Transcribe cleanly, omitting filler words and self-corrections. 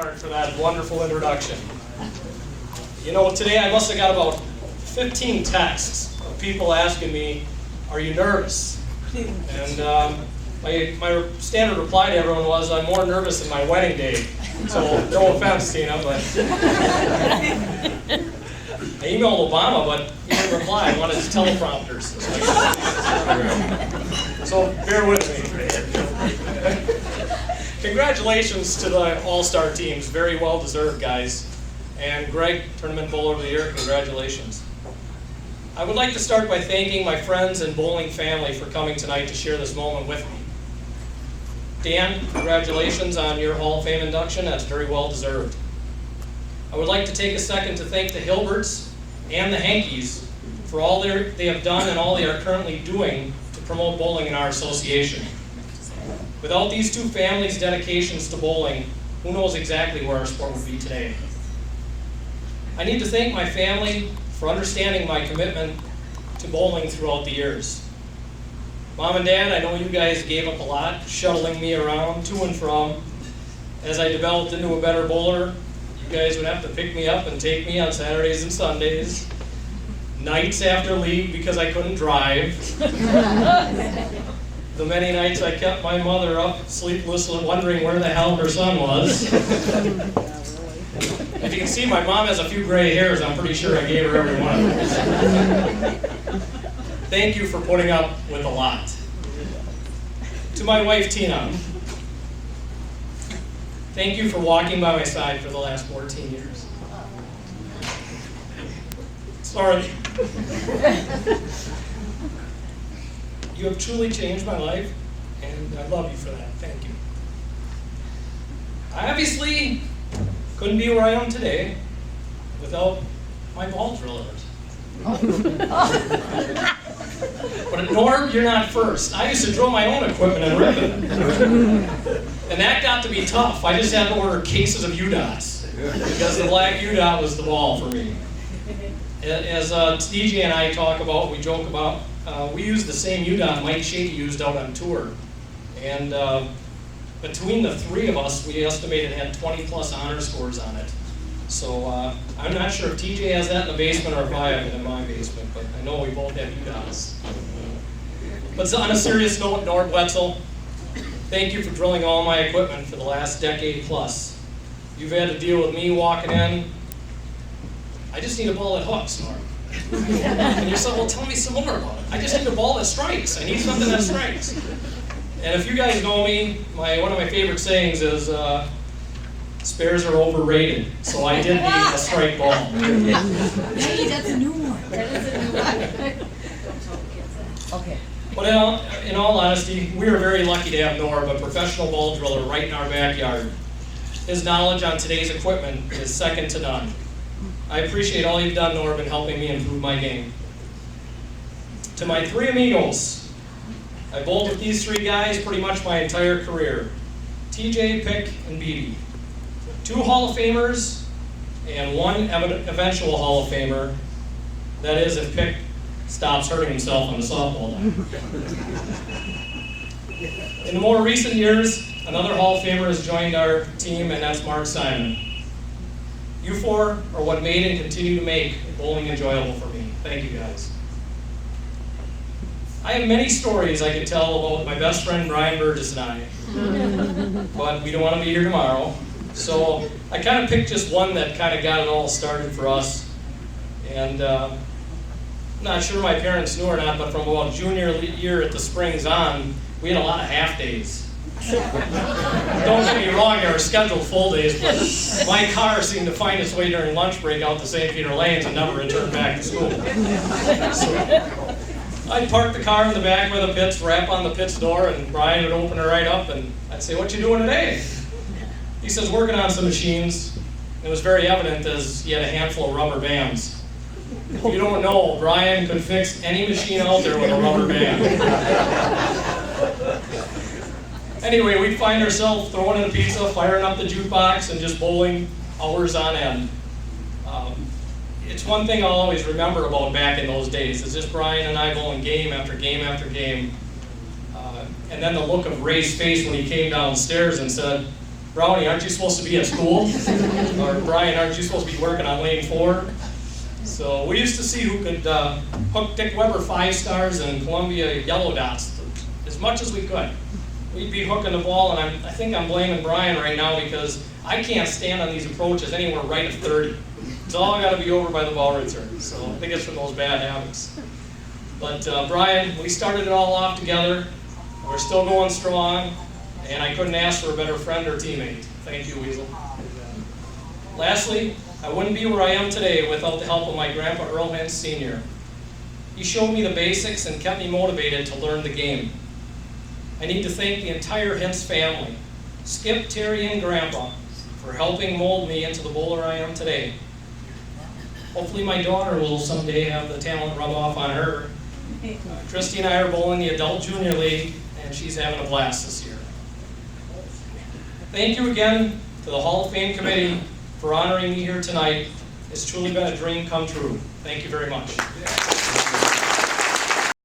Mark, for that wonderful introduction. You know, today I must have got about 15 texts of people asking me, are you nervous? And my standard reply to everyone was, I'm more nervous than my wedding day. So no offense, Tina, but I emailed Obama, but he didn't reply. I wanted his teleprompters. So bear with me. Congratulations to the All-Star teams. Very well deserved, guys. And Greg, Tournament Bowler of the Year, congratulations. I would like to start by thanking my friends and bowling family for coming tonight to share this moment with me. Dan, congratulations on your Hall of Fame induction. That's very well deserved. I would like to take a second to thank the Hilberts and the Hankies for all they have done and all they are currently doing to promote bowling in our association. Without these two families' dedications to bowling, who knows exactly where our sport would be today. I need to thank my family for understanding my commitment to bowling throughout the years. Mom and Dad, I know you guys gave up a lot, shuttling me around to and from. As I developed into a better bowler, you guys would have to pick me up and take me on Saturdays and Sundays, nights after league because I couldn't drive. The many nights I kept my mother up, sleepless, wondering where the hell her son was. If you can see, my mom has a few gray hairs. I'm pretty sure I gave her every one of those. Thank you for putting up with a lot. To my wife, Tina, thank you for walking by my side for the last 14 years. Sorry. You have truly changed my life, and I love you for that. Thank you. I obviously couldn't be where I am today without my ball drillers. But Norm, you're not first. I used to drill my own equipment and rip it. And that got to be tough. I just had to order cases of UDOTs because the black UDOT was the ball for me. As TJ and I talk about, we joke about, we used the same UDOT Mike Shakey used out on tour. And between the three of us, we estimated it had 20 plus honor scores on it. So I'm not sure if TJ has that in the basement or if I have it in my basement, but I know we both have UDOTs. But on a serious note, Norm Wetzel, thank you for drilling all my equipment for the last decade plus. You've had to deal with me walking in. I just need a ball that hooks, Norm. And you said, well, tell me some more about it. I just need a ball that strikes. I need something that strikes. And if you guys know me, one of my favorite sayings is, spares are overrated. So I did need a strike ball. Maybe that's a new one. That is a new one. Okay. But in all honesty, we are very lucky to have Norm, a professional ball driller, right in our backyard. His knowledge on today's equipment is second to none. I appreciate all you've done, Norm, in helping me improve my game. To my three amigos, I bowled with these three guys pretty much my entire career. TJ, Pick, and Beebe. 2 Hall of Famers and 1 eventual Hall of Famer. That is, if Pick stops hurting himself on the softball diamond. In the more recent years, another Hall of Famer has joined our team, and that's Mark Simon. You four are what made and continue to make bowling enjoyable for me. Thank you, guys. I have many stories I could tell about my best friend Brian Burgess and I, but we don't want to be here tomorrow. So I kind of picked just one that kind of got it all started for us. And I'm not sure my parents knew or not, but from about junior year at the Springs on, we had a lot of half days. Don't get me wrong, there were scheduled full days, but my car seemed to find its way during lunch break out to St. Peter Lanes and never returned back to school. So I'd park the car in the back where the pits, rap on the pits door, and Brian would open it right up, and I'd say, "What you doing today?" He says, "Working on some machines." It was very evident as he had a handful of rubber bands. If you don't know, Brian could fix any machine out there with a rubber band. Anyway, we'd find ourselves throwing in pizza, firing up the jukebox, and just bowling hours on end. It's one thing I'll always remember about back in those days, is just Brian and I bowling game after game after game. And then the look of Ray's face when he came downstairs and said, Brownie, aren't you supposed to be at school? Or Brian, aren't you supposed to be working on lane 4? So we used to see who could hook Dick Weber 5 stars and Columbia yellow dots as much as we could. We'd be hooking the ball, and I think I'm blaming Brian right now because I can't stand on these approaches anywhere right of 30. It's all got to be over by the ball return. So I think it's from those bad habits. But Brian, we started it all off together. We're still going strong, and I couldn't ask for a better friend or teammate. Thank you, Weasel. Lastly, I wouldn't be where I am today without the help of my grandpa Earl Hentz Sr. He showed me the basics and kept me motivated to learn the game. I need to thank the entire Hentz family, Skip, Terry, and Grandpa, for helping mold me into the bowler I am today. Hopefully my daughter will someday have the talent rub off on her. Christy and I are bowling the Adult Junior League, and she's having a blast this year. Thank you again to the Hall of Fame Committee for honoring me here tonight. It's truly been a dream come true. Thank you very much.